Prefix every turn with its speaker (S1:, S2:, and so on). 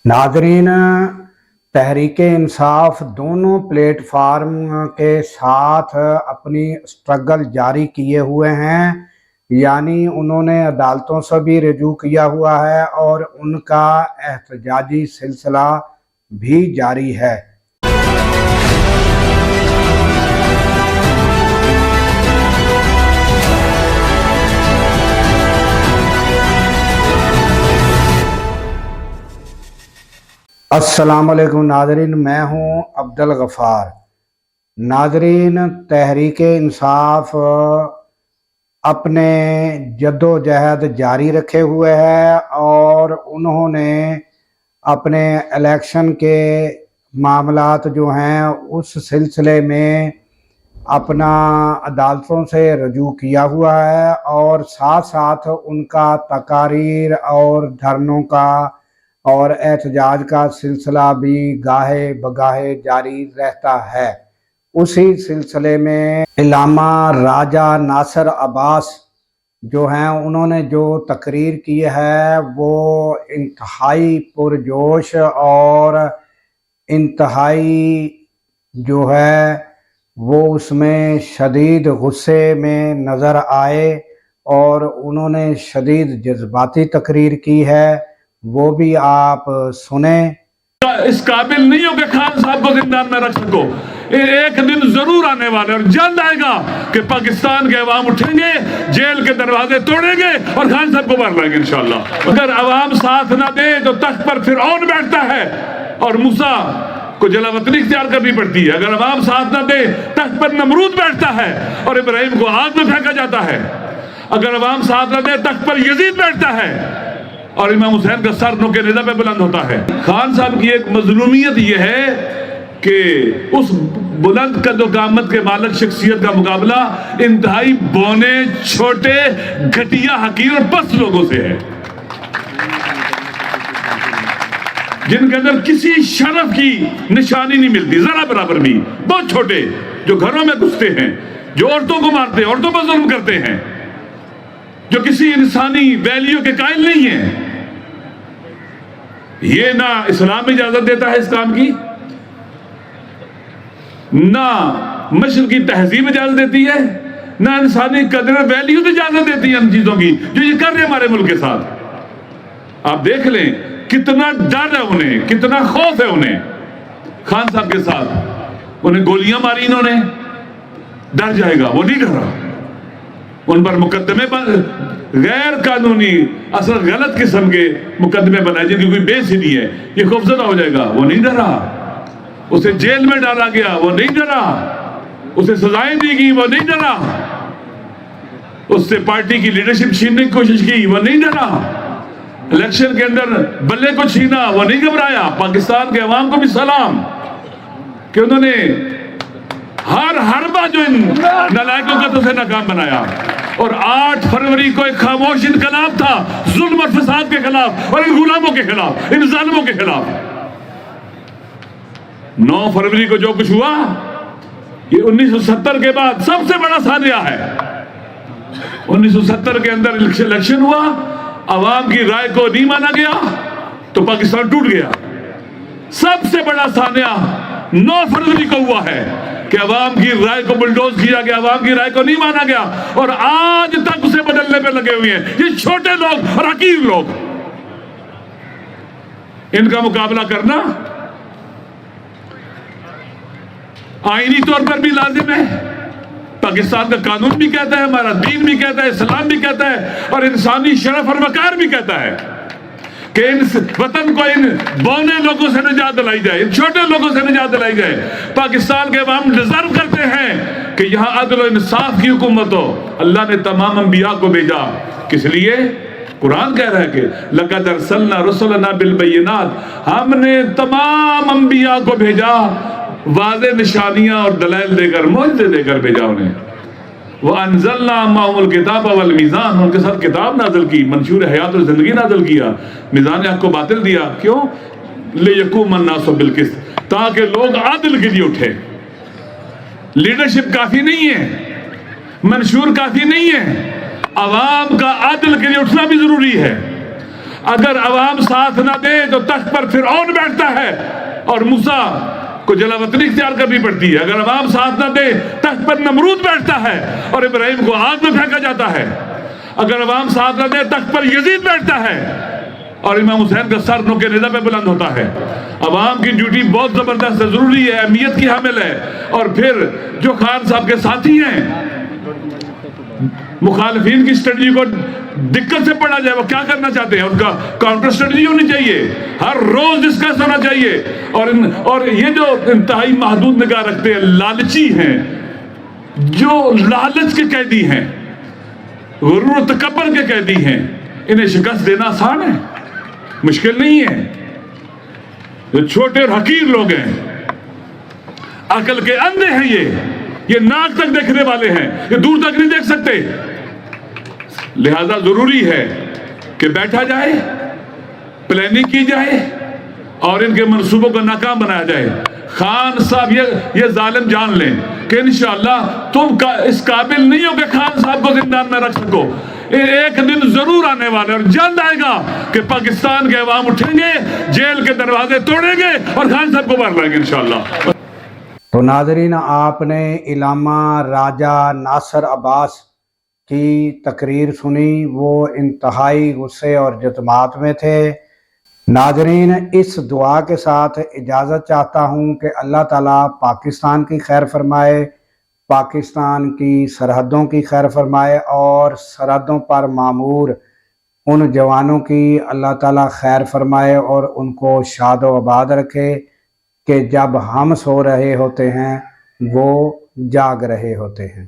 S1: नाज़रीन, तहरीक इंसाफ दोनों प्लेटफार्म के साथ अपनी स्ट्रगल जारी किए हुए हैं, यानी उन्होंने अदालतों से भी रजू किया हुआ है और उनका एहतजाजी सिलसिला भी जारी है। अस्सलाम वालेकुम नाज़रीन, मैं हूँ अब्दुल गफ़ार। नाज़रीन, तहरीक इंसाफ अपने जद्दोजहद जारी रखे हुए है और उन्होंने अपने इलेक्शन के मामलात जो हैं उस सिलसिले में अपना अदालतों से रजू किया हुआ है और साथ साथ उनका तकारीर और धरनों का और एहतजाज का सिलसिला भी गाहे बगाहे जारी रहता है। उसी सिलसिले में इलामा राजा नासिर अब्बास जो हैं उन्होंने जो तकरीर की है वो इंतहाई पुरजोश और इंतहाई जो है वो उसमें शदीद गुस्से में नज़र आए और उन्होंने शदीद जज्बाती तकरीर की है, वो भी आप सुने।
S2: इस काबिल नहीं हो कि खान साहब को जिंदान में रख सको। एक दिन जरूर आने वाले और जल्द आएगा कि पाकिस्तान के अवाम उठेंगे, जेल के दरवाजे तोड़ेंगे और खान साहब को मार लाएंगे इंशाअल्लाह। अगर अवाम साथ ना दे तो तख्त पर फिरौन बैठता है और मूसा को जलावतनी इख्तियार करनी पड़ती है। अगर अवाम साथ ना दे तख्त पर नमरूद बैठता है और इब्राहिम को आग में फेंका जाता है। अगर अवाम साथ ना दे तख्त पर यजीद बैठता है और इमाम हुसैन का सर नोके निज़ा पे बुलंद होता है। खान साहब की एक मजलूमियत यह है कि उस बुलंद कद-ओ-क़ामत के मालिक शख्सियत का मुकाबला इंतहाई बौने, छोटे, घटिया, हकीर और पस्त लोगों से है, जिनके अंदर किसी शरफ की निशानी नहीं मिलती जरा बराबर भी। बहुत छोटे, जो घरों में घुसते हैं, जो औरतों को मारते हैं, औरतों पर जुल्म करते हैं, जो किसी इंसानी वैल्यू के कायल नहीं है। ये ना इस्लाम इजाजत देता है इस काम की, ना मशर की तहजीब इजाजत देती है, ना इंसानी कदर वैल्यू इजाजत देती है उन चीजों की जो ये कर रहे हैं हमारे मुल्क के साथ। आप देख लें कितना डर है उन्हें, कितना खौफ है उन्हें। खान साहब के साथ उन्हें गोलियां मारी इन्होंने, डर जाएगा, वो नहीं डरा। उन पर मुकदमे गैर कानूनी असल गलत किस्म के मुकदमे बनाए जिनकी कोई बेस ही नहीं है, ये खौफजदा हो जाएगा, वो नहीं डरा। उसे जेल में डाला गया, वो नहीं डरा। उसे सजाएं दी गई, वो नहीं डरा। उससे पार्टी की लीडरशिप छीनने की कोशिश की, वो नहीं डरा। इलेक्शन के अंदर बल्ले को छीना, वो नहीं घबराया। पाकिस्तान के अवाम को भी सलाम कि उन्होंने हर बार जो इन नालायकों का तो से नाकाम बनाया। और 8 फरवरी को एक खामोश इनकलाब था जुल्म और फसाद के खिलाफ और इन गुलामों के खिलाफ, इन जालिमों के खिलाफ। 9 फरवरी को जो कुछ हुआ ये 1970 के बाद सबसे बड़ा सानिया है। 1970 के अंदर इलेक्शन हुआ, अवाम की राय को नहीं माना गया तो पाकिस्तान टूट गया। सबसे बड़ा सानिया 9 फरवरी को हुआ है कि अवाम की राय को बुलडोज किया गया, अवाम की राय को नहीं माना गया और आज तक उसे बदलने पे लगे हुए हैं ये छोटे लोग और हकीर लोग। इनका मुकाबला करना आईनी तौर पर भी लाजिम है। पाकिस्तान का कानून भी कहता है, हमारा दीन भी कहता है, इस्लाम भी कहता है और इंसानी शरफ और वकार भी कहता है कि इन वतन को इन बौने लोगों से निजात दिलाई जाए, इन छोटे लोगों से निजात दिलाई जाए। पाकिस्तान के अवाम डिजर्व करते हैं कि यहाँ अदल और इंसाफ की हुकूमत हो। अल्लाह ने तमाम अंबिया को भेजा, किस लिए? कुरान कह रहा है कि लक़द अरसलना रुसुलना बिल बय्यिनात, हमने तमाम अंबिया को भेजा वाज़े निशानियां और दलाइल देकर, मुअज्जिज़े देकर भेजा उन्हें। वो अनज़लना माहुल किताब वल मीज़ान, उनके साथ किताब नाज़िल की, मंशूर हयात और ज़िंदगी नाज़िल किया, मीज़ान हक़ को बातिल दिया। क्यों? लियक़ूमन नासु बिल क़िस्त, ताकि लोग आदिल के लिए उठे। लीडरशिप काफ़ी नहीं है, मंशूर काफ़ी नहीं है, अवाम का आदिल के लिए उठना भी ज़रूरी है। اگر عوام ساتھ نہ دے تو تخت پر فرعون بیٹھتا ہے اور موسیٰ کو جلا وطنی اختیار کرنی پڑتی ہے. اگر عوام ساتھ نہ دے تخت پر نمرود بیٹھتا ہے اور ابراہیم کو آگ میں پھینکا جاتا ہے. اگر عوام ساتھ نہ دے تخت پر یزید بیٹھتا ہے اور امام حسین کا سر نوکے نیزہ پہ بلند ہوتا ہے. عوام کی ڈیوٹی بہت زبردست ہے، ضروری ہے، اہمیت کی حامل ہے. اور پھر جو خان صاحب کے ساتھی ہیں، مخالفین کی اسٹریٹجی کو دقت سے پڑھا جائے، وہ کیا کرنا چاہتے ہیں، ان کا کاؤنٹر اسٹریٹجی ہونی چاہیے، ہر روز ڈسکس ہونا چاہیے. اور یہ جو انتہائی محدود نگاہ رکھتے ہیں، لالچی ہیں، جو لالچ کے قیدی ہیں، غرور و تکبر کے قیدی ہیں، انہیں شکست دینا آسان ہے، مشکل نہیں ہے. جو چھوٹے اور حقیر لوگ ہیں، عقل کے اندھے ہیں، یہ ناک تک دیکھنے والے ہیں، یہ دور تک نہیں دیکھ سکتے. لہذا ضروری ہے کہ بیٹھا جائے، پلاننگ کی جائے اور ان کے منصوبوں کو ناکام بنایا جائے. خان صاحب یہ ظالم جان لیں کہ انشاءاللہ تم اس قابل نہیں ہو کہ خان صاحب کو زندان میں رکھ سکو. ایک دن ضرور آنے والا ہے اور جلد آئے گا کہ پاکستان کے عوام اٹھیں گے، جیل کے دروازے توڑیں گے اور خان صاحب کو مار لیں گے انشاءاللہ.
S1: تو ناظرین، آپ نے علامہ راجہ ناصر عباس کی تقریر سنی، وہ انتہائی غصے اور جذبات میں تھے. ناظرین، اس دعا کے ساتھ اجازت چاہتا ہوں کہ اللہ تعالیٰ پاکستان کی خیر فرمائے، پاکستان کی سرحدوں کی خیر فرمائے اور سرحدوں پر معمور ان جوانوں کی اللہ تعالیٰ خیر فرمائے اور ان کو شاد و آباد رکھے کہ جب ہم سو رہے ہوتے ہیں وہ جاگ رہے ہوتے ہیں.